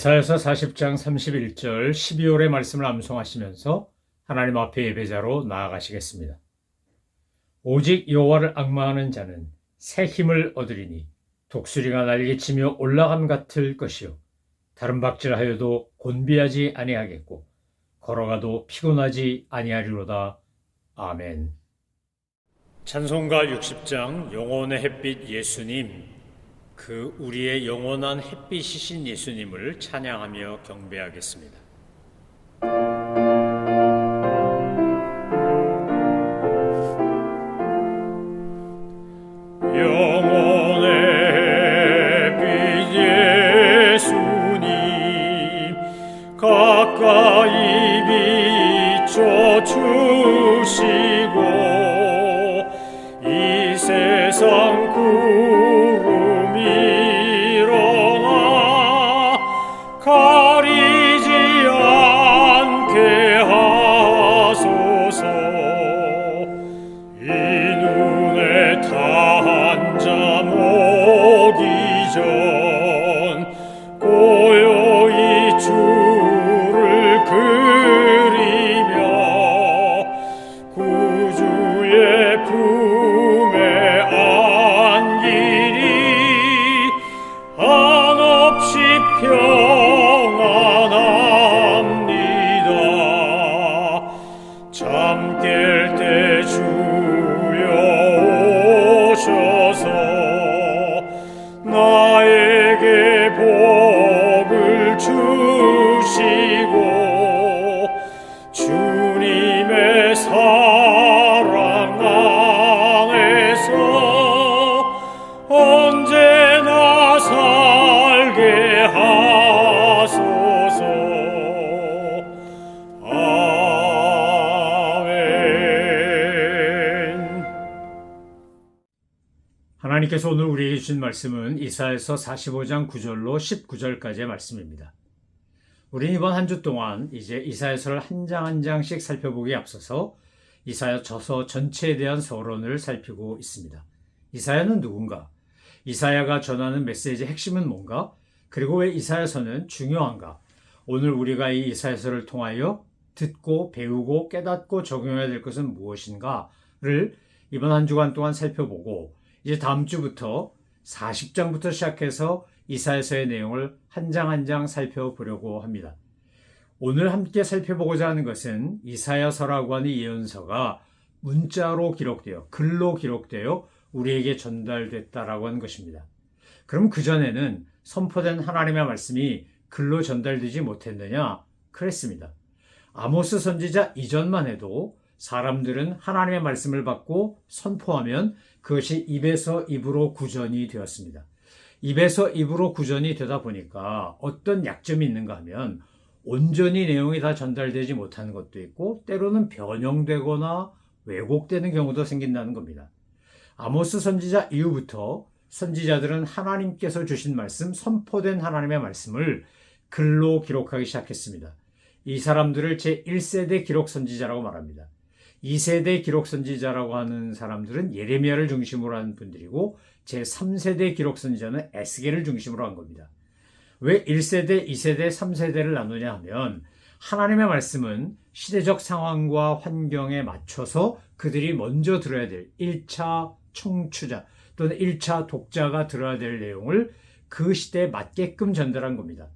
이사야서 40장 31절 12월의 말씀을 암송하시면서 하나님 앞에 예배자로 나아가시겠습니다. 오직 여호와를 앙망하는 자는 새 힘을 얻으리니 독수리가 날개치며 올라감 같을 것이요 다른 박질하여도 곤비하지 아니하겠고 걸어가도 피곤하지 아니하리로다. 아멘. 찬송가 60장 영혼의 햇빛 예수님, 그 우리의 영원한 햇빛이신 예수님을 찬양하며 경배하겠습니다. 영혼의 햇빛 예수님, 가까이 비춰주시고 이 세상 가리지 않게 하소서. 이 눈에 단 잠 오기 전 고요히 주를 그리며 구주의 품에 안기리 한없이 평안합니다. 잠 깰 때 주여 오셔서 나에게 복을 주시고 주님의 사랑 안에서 언제나 살게 하소서. 아멘. 하나님께서 오늘 우리에게 주신 말씀은 이사야서 45장 9절로 19절까지의 말씀입니다. 우리는 이번 한 주 동안 이제 이사야서를 한 장 한 장씩 살펴보기에 앞서서 이사야 저서 전체에 대한 서론을 살피고 있습니다. 이사야는 누군가? 이사야가 전하는 메시지의 핵심은 뭔가? 그리고 왜 이사야서는 중요한가? 오늘 우리가 이 이사야서를 통하여 듣고 배우고 깨닫고 적용해야 될 것은 무엇인가를 이번 한 주간 동안 살펴보고 이제 다음 주부터 40장부터 시작해서 이사야서의 내용을 한 장 한 장 살펴보려고 합니다. 오늘 함께 살펴보고자 하는 것은 이사야서라고 하는 예언서가 문자로 기록되어 글로 기록되어 우리에게 전달됐다라고 하는 것입니다. 그럼 그전에는 선포된 하나님의 말씀이 글로 전달되지 못했느냐? 그랬습니다. 아모스 선지자 이전만 해도 사람들은 하나님의 말씀을 받고 선포하면 그것이 입에서 입으로 구전이 되었습니다. 입에서 입으로 구전이 되다 보니까 어떤 약점이 있는가 하면 온전히 내용이 다 전달되지 못하는 것도 있고 때로는 변형되거나 왜곡되는 경우도 생긴다는 겁니다. 아모스 선지자 이후부터 선지자들은 하나님께서 주신 말씀, 선포된 하나님의 말씀을 글로 기록하기 시작했습니다. 이 사람들을 제1세대 기록 선지자라고 말합니다. 2세대 기록 선지자라고 하는 사람들은 예레미야를 중심으로 한 분들이고 제3세대 기록 선지자는 에스겔을 중심으로 한 겁니다. 왜 1세대, 2세대, 3세대를 나누냐 하면 하나님의 말씀은 시대적 상황과 환경에 맞춰서 그들이 먼저 들어야 될 1차 청취자 또는 1차 독자가 들어야 될 내용을 그 시대에 맞게끔 전달한 겁니다.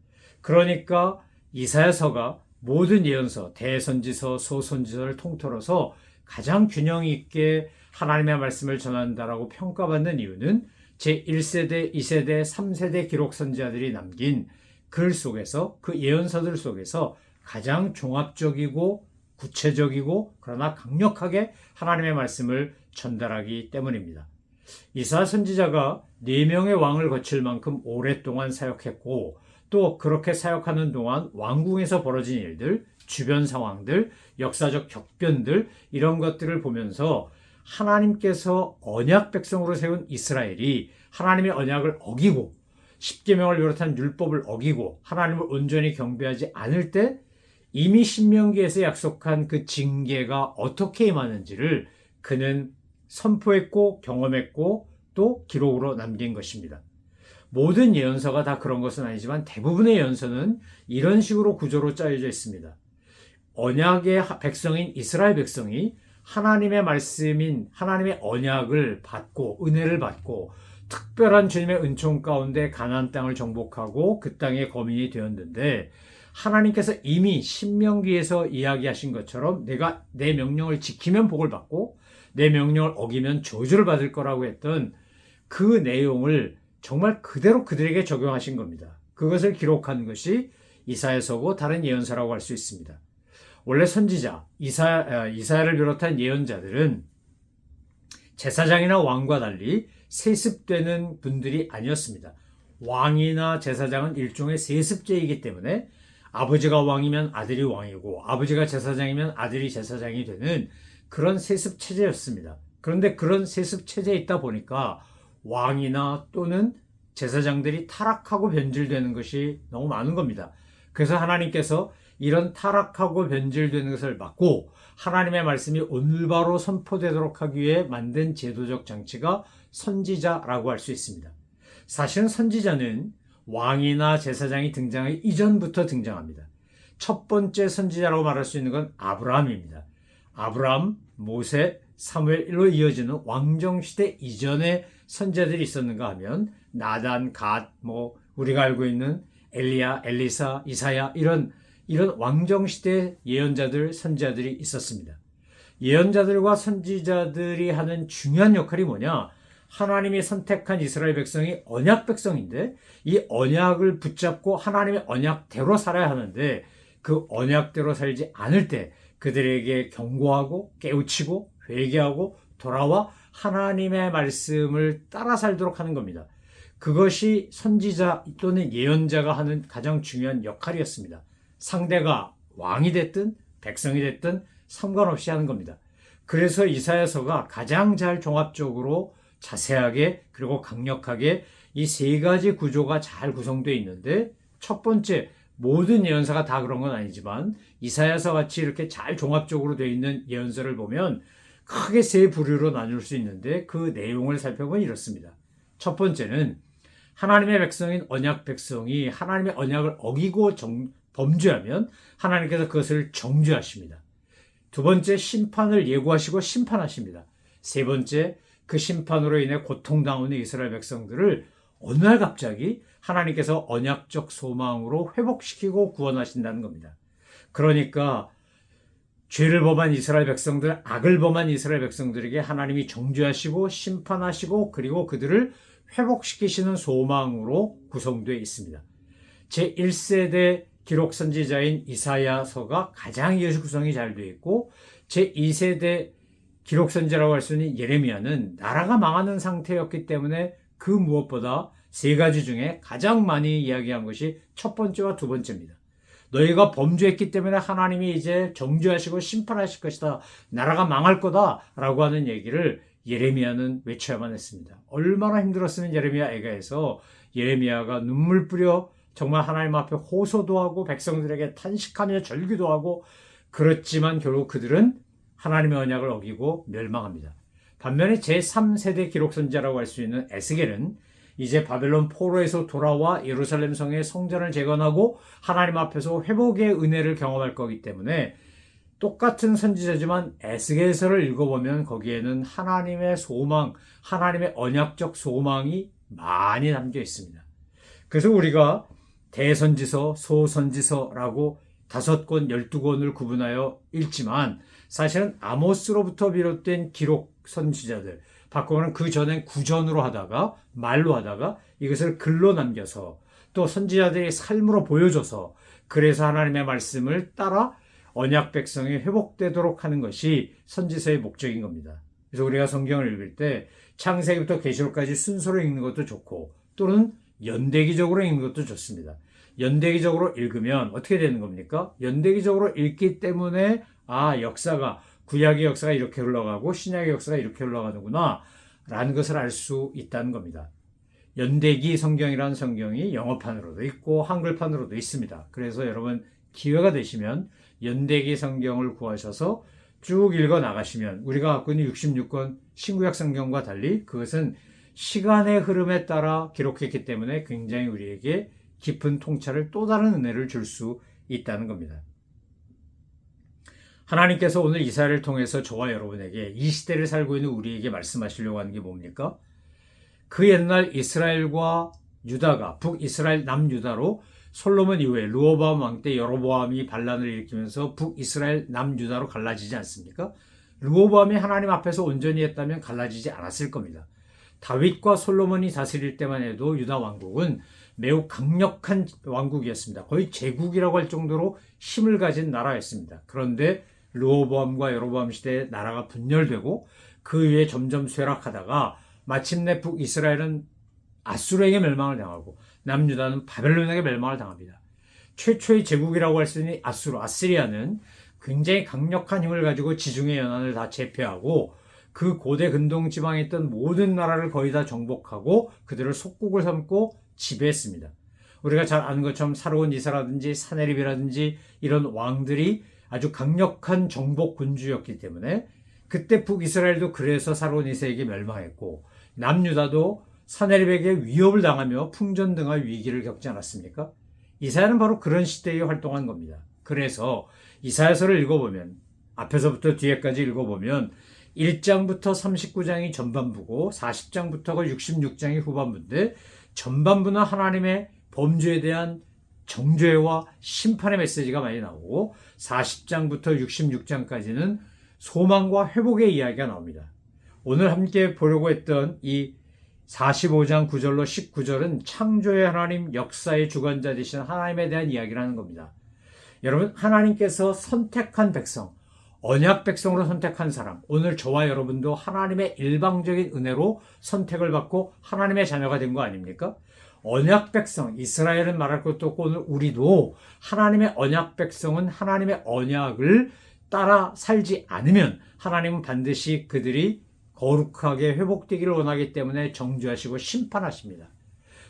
그러니까 이사야서가 모든 예언서, 대선지서, 소선지서를 통틀어서 가장 균형 있게 하나님의 말씀을 전한다라고 평가받는 이유는 제1세대, 2세대, 3세대 기록 선지자들이 남긴 글 속에서 그 예언서들 속에서 가장 종합적이고 구체적이고 그러나 강력하게 하나님의 말씀을 전달하기 때문입니다. 이사야 선지자가 4명의 왕을 거칠 만큼 오랫동안 사역했고 또 그렇게 사역하는 동안 왕궁에서 벌어진 일들, 주변 상황들, 역사적 격변들 이런 것들을 보면서 하나님께서 언약 백성으로 세운 이스라엘이 하나님의 언약을 어기고 십계명을 비롯한 율법을 어기고 하나님을 온전히 경배하지 않을 때 이미 신명기에서 약속한 그 징계가 어떻게 임하는지를 그는 선포했고 경험했고 또 기록으로 남긴 것입니다. 모든 예언서가 다 그런 것은 아니지만 대부분의 예언서는 이런 식으로 구조로 짜여져 있습니다. 언약의 백성인 이스라엘 백성이 하나님의 말씀인 하나님의 언약을 받고 은혜를 받고 특별한 주님의 은총 가운데 가나안 땅을 정복하고 그 땅의 거민이 되었는데, 하나님께서 이미 신명기에서 이야기하신 것처럼 내가 내 명령을 지키면 복을 받고 내 명령을 어기면 저주를 받을 거라고 했던 그 내용을 정말 그대로 그들에게 적용하신 겁니다. 그것을 기록한 것이 이사야서고 다른 예언서라고 할 수 있습니다. 원래 선지자 이사야를 비롯한 예언자들은 제사장이나 왕과 달리 세습되는 분들이 아니었습니다. 왕이나 제사장은 일종의 세습제이기 때문에 아버지가 왕이면 아들이 왕이고 아버지가 제사장이면 아들이 제사장이 되는 그런 세습 체제였습니다. 그런데 그런 세습 체제에 있다 보니까 왕이나 또는 제사장들이 타락하고 변질되는 것이 너무 많은 겁니다. 그래서 하나님께서 이런 타락하고 변질되는 것을 막고 하나님의 말씀이 올바로 선포되도록 하기 위해 만든 제도적 장치가 선지자라고 할 수 있습니다. 사실은 선지자는 왕이나 제사장이 등장하기 이전부터 등장합니다. 첫 번째 선지자라고 말할 수 있는 건 아브라함입니다. 아브라함, 모세, 사무엘로 이어지는 왕정시대 이전에 선지자들이 있었는가 하면 나단, 갓, 우리가 알고 있는 엘리야, 엘리사, 이사야 이런 왕정시대 예언자들, 선지자들이 있었습니다. 예언자들과 선지자들이 하는 중요한 역할이 뭐냐? 하나님이 선택한 이스라엘 백성이 언약 백성인데 이 언약을 붙잡고 하나님의 언약대로 살아야 하는데 그 언약대로 살지 않을 때 그들에게 경고하고 깨우치고 회개하고 돌아와 하나님의 말씀을 따라 살도록 하는 겁니다. 그것이 선지자 또는 예언자가 하는 가장 중요한 역할이었습니다. 상대가 왕이 됐든 백성이 됐든 상관없이 하는 겁니다. 그래서 이사야서가 가장 잘 종합적으로 자세하게 그리고 강력하게 이 세 가지 구조가 잘 구성되어 있는데, 첫 번째, 모든 예언서가 다 그런 건 아니지만 이사야서 같이 이렇게 잘 종합적으로 되어 있는 예언서를 보면 크게 세 부류로 나눌 수 있는데 그 내용을 살펴보면 이렇습니다. 첫 번째는 하나님의 백성인 언약 백성이 하나님의 언약을 어기고 범죄하면 하나님께서 그것을 정죄하십니다. 두 번째, 심판을 예고하시고 심판하십니다. 세 번째, 그 심판으로 인해 고통당하는 이스라엘 백성들을 어느 날 갑자기 하나님께서 언약적 소망으로 회복시키고 구원하신다는 겁니다. 그러니까 죄를 범한 이스라엘 백성들, 악을 범한 이스라엘 백성들에게 하나님이 정죄하시고 심판하시고 그리고 그들을 회복시키시는 소망으로 구성되어 있습니다. 제1세대 기록 선지자인 이사야서가 가장 이어서 구성이 잘 되어 있고, 제2세대 기록 선지자라고 할 수 있는 예레미야는 나라가 망하는 상태였기 때문에 그 무엇보다 세 가지 중에 가장 많이 이야기한 것이 첫 번째와 두 번째입니다. 너희가 범죄했기 때문에 하나님이 이제 정죄하시고 심판하실 것이다. 나라가 망할 거다. 라고 하는 얘기를 예레미야는 외쳐야만 했습니다. 얼마나 힘들었으면 예레미야 애가에서 예레미야가 눈물 뿌려 정말 하나님 앞에 호소도 하고 백성들에게 탄식하며 절기도 하고, 그렇지만 결국 그들은 하나님의 언약을 어기고 멸망합니다. 반면에 제3세대 기록선지자라고 할 수 있는 에스겔은 이제 바벨론 포로에서 돌아와 예루살렘 성의 성전을 재건하고 하나님 앞에서 회복의 은혜를 경험할 거기 때문에 똑같은 선지자지만 에스겔서를 읽어보면 거기에는 하나님의 소망, 하나님의 언약적 소망이 많이 담겨 있습니다. 그래서 우리가 대선지서, 소선지서라고 5권, 12권을 구분하여 읽지만 사실은 아모스로부터 비롯된 기록 선지자들, 바꾸면 그 전엔 구전으로 하다가 말로 하다가 이것을 글로 남겨서 또 선지자들이 삶으로 보여줘서 그래서 하나님의 말씀을 따라 언약 백성이 회복되도록 하는 것이 선지서의 목적인 겁니다. 그래서 우리가 성경을 읽을 때 창세기부터 계시록까지 순서로 읽는 것도 좋고 또는 연대기적으로 읽는 것도 좋습니다. 연대기적으로 읽으면 어떻게 되는 겁니까? 연대기적으로 읽기 때문에 역사가 구약의 역사가 이렇게 흘러가고 신약의 역사가 이렇게 흘러가는구나 라는 것을 알 수 있다는 겁니다. 연대기 성경이라는 성경이 영어판으로도 있고 한글판으로도 있습니다. 그래서 여러분 기회가 되시면 연대기 성경을 구하셔서 쭉 읽어 나가시면 우리가 갖고 있는 66권 신구약 성경과 달리 그것은 시간의 흐름에 따라 기록했기 때문에 굉장히 우리에게 깊은 통찰을 또 다른 은혜를 줄 수 있다는 겁니다. 하나님께서 오늘 이사야를 통해서 저와 여러분에게 이 시대를 살고 있는 우리에게 말씀하시려고 하는 게 뭡니까? 그 옛날 이스라엘과 유다가 북이스라엘 남유다로 솔로몬 이후에 르호보암 왕 때 여로보암이 반란을 일으키면서 북이스라엘 남유다로 갈라지지 않습니까? 르호보암이 하나님 앞에서 온전히 했다면 갈라지지 않았을 겁니다. 다윗과 솔로몬이 다스릴 때만 해도 유다 왕국은 매우 강력한 왕국이었습니다. 거의 제국이라고 할 정도로 힘을 가진 나라였습니다. 그런데 르호보암과 여로보암 시대에 나라가 분열되고 그 위에 점점 쇠락하다가 마침내 북이스라엘은 아수르에게 멸망을 당하고 남유다는 바벨론에게 멸망을 당합니다. 최초의 제국이라고 할 수 있는 아스리아는 굉장히 강력한 힘을 가지고 지중해 연안을 다 제패하고 그 고대 근동 지방에 있던 모든 나라를 거의 다 정복하고 그들을 속국을 삼고 지배했습니다. 우리가 잘 아는 것처럼 사로운 이사라든지 사네립이라든지 이런 왕들이 아주 강력한 정복 군주였기 때문에 그때 북이스라엘도 그래서 사로운 이사에게 멸망했고 남유다도 사네립에게 위협을 당하며 풍전등화 위기를 겪지 않았습니까? 이사야는 바로 그런 시대에 활동한 겁니다. 그래서 이사야서를 읽어보면 앞에서부터 뒤에까지 읽어보면 1장부터 39장이 전반부고 40장부터가 66장이 후반부인데 전반부는 하나님의 범죄에 대한 정죄와 심판의 메시지가 많이 나오고 40장부터 66장까지는 소망과 회복의 이야기가 나옵니다. 오늘 함께 보려고 했던 이 45장 9절로 19절은 창조의 하나님, 역사의 주관자 되신 하나님에 대한 이야기를 하는 겁니다. 여러분, 하나님께서 선택한 백성, 언약 백성으로 선택한 사람, 오늘 저와 여러분도 하나님의 일방적인 은혜로 선택을 받고 하나님의 자녀가 된 거 아닙니까? 언약 백성, 이스라엘은 말할 것도 없고 오늘 우리도 하나님의 언약 백성은 하나님의 언약을 따라 살지 않으면 하나님은 반드시 그들이 거룩하게 회복되기를 원하기 때문에 정죄하시고 심판하십니다.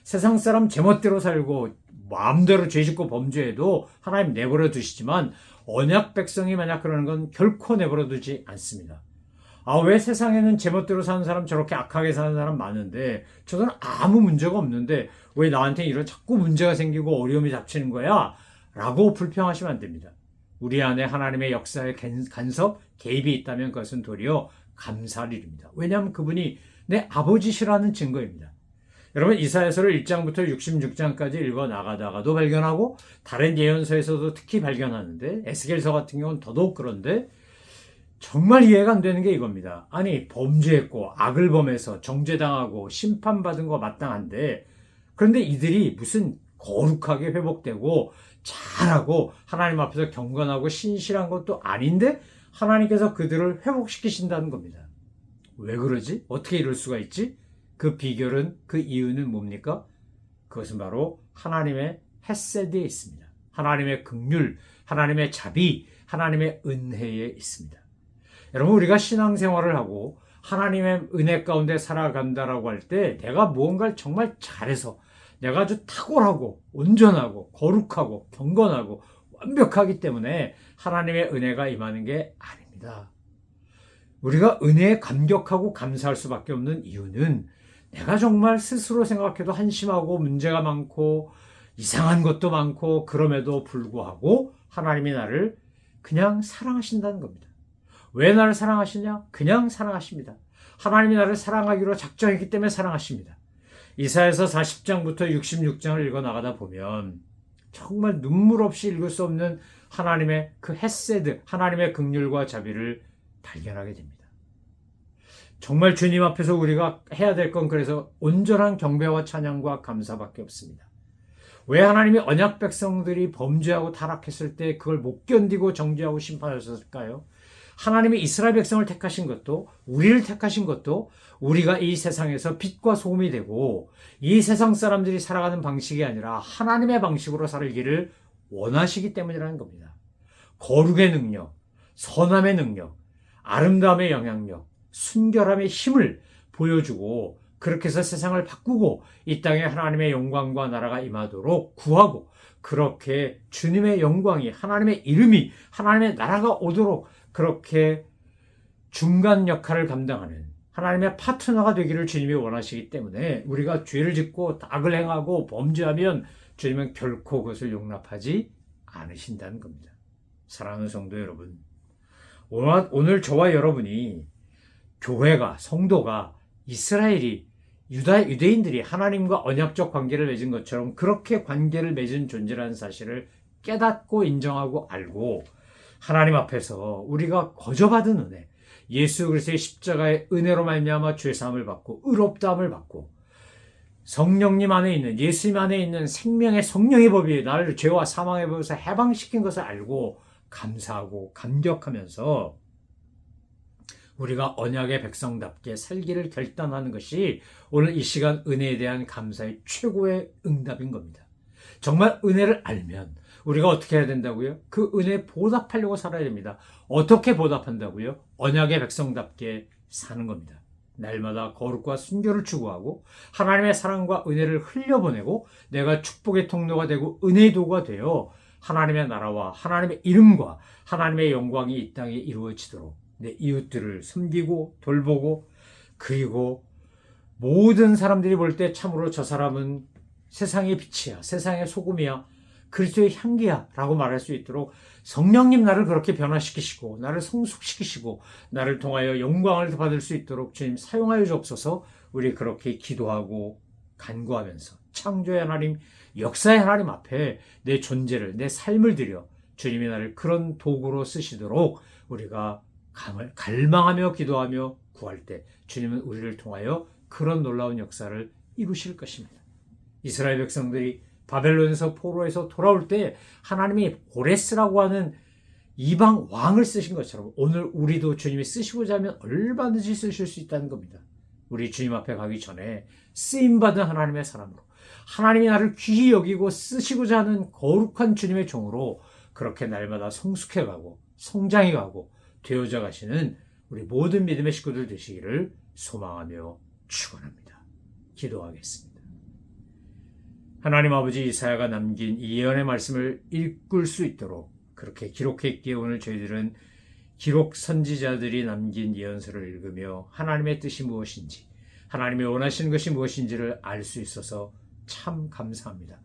세상 사람 제멋대로 살고 마음대로 죄짓고 범죄해도 하나님 내버려 두시지만 언약 백성이 만약 그러는 건 결코 내버려 두지 않습니다. 왜 세상에는 제멋대로 사는 사람 저렇게 악하게 사는 사람 많은데 저는 아무 문제가 없는데 왜 나한테 이런 자꾸 문제가 생기고 어려움이 닥치는 거야? 라고 불평하시면 안 됩니다. 우리 안에 하나님의 역사의 간섭, 개입이 있다면 그것은 도리어 감사할 일입니다. 왜냐하면 그분이 내 아버지시라는 증거입니다. 여러분 이사야서를 1장부터 66장까지 읽어 나가다가도 발견하고 다른 예언서에서도 특히 발견하는데 에스겔서 같은 경우는 더더욱 그런데 정말 이해가 안 되는 게 이겁니다. 아니 범죄했고 악을 범해서 정죄당하고 심판받은 거 마땅한데 그런데 이들이 무슨 거룩하게 회복되고 잘하고 하나님 앞에서 경건하고 신실한 것도 아닌데 하나님께서 그들을 회복시키신다는 겁니다. 왜 그러지? 어떻게 이럴 수가 있지? 그 비결은, 그 이유는 뭡니까? 그것은 바로 하나님의 헤세드에 있습니다. 하나님의 긍휼, 하나님의 자비, 하나님의 은혜에 있습니다. 여러분 우리가 신앙생활을 하고 하나님의 은혜 가운데 살아간다라고 할 때 내가 무언가를 정말 잘해서 내가 아주 탁월하고 온전하고 거룩하고 경건하고 완벽하기 때문에 하나님의 은혜가 임하는 게 아닙니다. 우리가 은혜에 감격하고 감사할 수밖에 없는 이유는 내가 정말 스스로 생각해도 한심하고 문제가 많고 이상한 것도 많고 그럼에도 불구하고 하나님이 나를 그냥 사랑하신다는 겁니다. 왜 나를 사랑하시냐? 그냥 사랑하십니다. 하나님이 나를 사랑하기로 작정했기 때문에 사랑하십니다. 이사야서 40장부터 66장을 읽어 나가다 보면 정말 눈물 없이 읽을 수 없는 하나님의 그 헤세드, 하나님의 긍휼과 자비를 발견하게 됩니다. 정말 주님 앞에서 우리가 해야 될 건 그래서 온전한 경배와 찬양과 감사밖에 없습니다. 왜 하나님이 언약 백성들이 범죄하고 타락했을 때 그걸 못 견디고 정죄하고 심판하셨을까요? 하나님이 이스라엘 백성을 택하신 것도 우리를 택하신 것도 우리가 이 세상에서 빛과 소금이 되고 이 세상 사람들이 살아가는 방식이 아니라 하나님의 방식으로 살기를 원하시기 때문이라는 겁니다. 거룩의 능력, 선함의 능력, 아름다움의 영향력, 순결함의 힘을 보여주고 그렇게 해서 세상을 바꾸고 이 땅에 하나님의 영광과 나라가 임하도록 구하고 그렇게 주님의 영광이 하나님의 이름이 하나님의 나라가 오도록 그렇게 중간 역할을 감당하는 하나님의 파트너가 되기를 주님이 원하시기 때문에 우리가 죄를 짓고 악을 행하고 범죄하면 주님은 결코 그것을 용납하지 않으신다는 겁니다. 사랑하는 성도 여러분, 오늘 저와 여러분이 교회가, 성도가, 이스라엘이, 유대인들이 하나님과 언약적 관계를 맺은 것처럼 그렇게 관계를 맺은 존재라는 사실을 깨닫고 인정하고 알고 하나님 앞에서 우리가 거저받은 은혜, 예수 그리스도의 십자가의 은혜로 말미암아 죄사함을 받고 의롭다함을 받고 성령님 안에 있는, 예수님 안에 있는 생명의 성령의 법이 나를 죄와 사망의 법에서 해방시킨 것을 알고 감사하고 감격하면서 우리가 언약의 백성답게 살기를 결단하는 것이 오늘 이 시간 은혜에 대한 감사의 최고의 응답인 겁니다. 정말 은혜를 알면 우리가 어떻게 해야 된다고요? 그 은혜에 보답하려고 살아야 됩니다. 어떻게 보답한다고요? 언약의 백성답게 사는 겁니다. 날마다 거룩과 순교를 추구하고 하나님의 사랑과 은혜를 흘려보내고 내가 축복의 통로가 되고 은혜의 도구가 되어 하나님의 나라와 하나님의 이름과 하나님의 영광이 이 땅에 이루어지도록 내 이웃들을 섬기고 돌보고 그리고 모든 사람들이 볼 때 참으로 저 사람은 세상의 빛이야, 세상의 소금이야, 그리스도의 향기야 라고 말할 수 있도록 성령님 나를 그렇게 변화시키시고 나를 성숙시키시고 나를 통하여 영광을 받을 수 있도록 주님 사용하여 주옵소서. 우리 그렇게 기도하고 간구하면서 창조의 하나님, 역사의 하나님 앞에 내 존재를, 내 삶을 드려 주님이 나를 그런 도구로 쓰시도록 우리가 갈망하며 기도하며 구할 때 주님은 우리를 통하여 그런 놀라운 역사를 이루실 것입니다. 이스라엘 백성들이 바벨론에서 포로에서 돌아올 때 하나님이 고레스라고 하는 이방 왕을 쓰신 것처럼 오늘 우리도 주님이 쓰시고자 하면 얼마든지 쓰실 수 있다는 겁니다. 우리 주님 앞에 가기 전에 쓰임받은 하나님의 사람으로 하나님이 나를 귀히 여기고 쓰시고자 하는 거룩한 주님의 종으로 그렇게 날마다 성숙해가고 성장해가고 되어져 가시는 우리 모든 믿음의 식구들 되시기를 소망하며 축원합니다. 기도하겠습니다. 하나님 아버지, 이사야가 남긴 이 예언의 말씀을 읽을 수 있도록 그렇게 기록했기에 오늘 저희들은 기록 선지자들이 남긴 예언서를 읽으며 하나님의 뜻이 무엇인지, 하나님이 원하시는 것이 무엇인지를 알 수 있어서 참 감사합니다.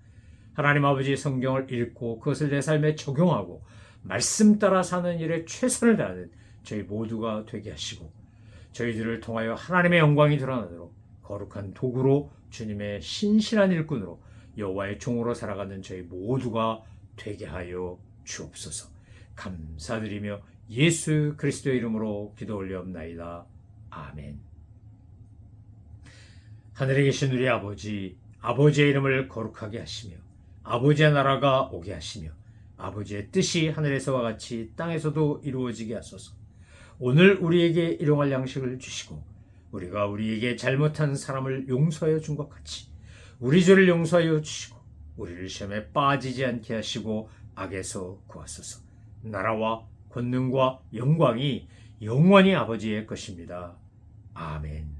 하나님 아버지, 성경을 읽고 그것을 내 삶에 적용하고 말씀 따라 사는 일에 최선을 다하는 저희 모두가 되게 하시고 저희들을 통하여 하나님의 영광이 드러나도록 거룩한 도구로 주님의 신실한 일꾼으로 여호와의 종으로 살아가는 저희 모두가 되게 하여 주옵소서. 감사드리며 예수 그리스도의 이름으로 기도 올리옵나이다. 아멘. 하늘에 계신 우리 아버지, 아버지의 이름을 거룩하게 하시며 아버지의 나라가 오게 하시며 아버지의 뜻이 하늘에서와 같이 땅에서도 이루어지게 하소서. 오늘 우리에게 일용할 양식을 주시고 우리가 우리에게 잘못한 사람을 용서하여 준 것 같이 우리 죄를 용서하여 주시고 우리를 시험에 빠지지 않게 하시고 악에서 구하소서. 나라와 권능과 영광이 영원히 아버지의 것입니다. 아멘.